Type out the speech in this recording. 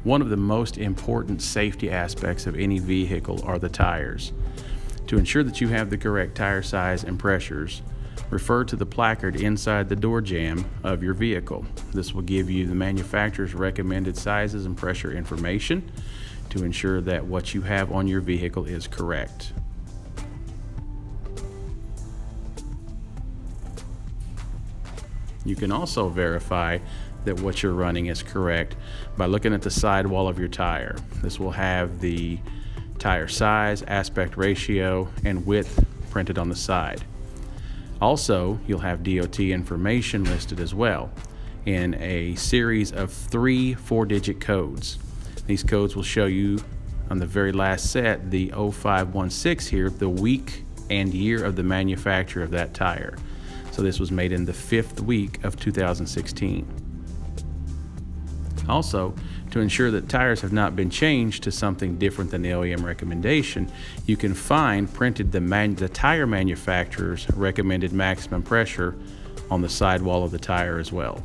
One of the most important safety aspects of any vehicle are the tires. To ensure that you have the correct tire size and pressures, refer to the placard inside the door jamb of your vehicle. This will give you the manufacturer's recommended sizes and pressure information to ensure that what you have on your vehicle is correct. You can also verify that what you're running is correct by looking at the sidewall of your tire. This will have the tire size, aspect ratio, and width printed on the side. Also, you'll have DOT information listed as well in a series of 3 4-digit codes. These codes will show you on the very last set the 0516 here, the week and year of the manufacture of that tire. So this was made in the 5th week of 2016. Also, to ensure that tires have not been changed to something different than the OEM recommendation, you can find printed the tire manufacturer's recommended maximum pressure on the sidewall of the tire as well.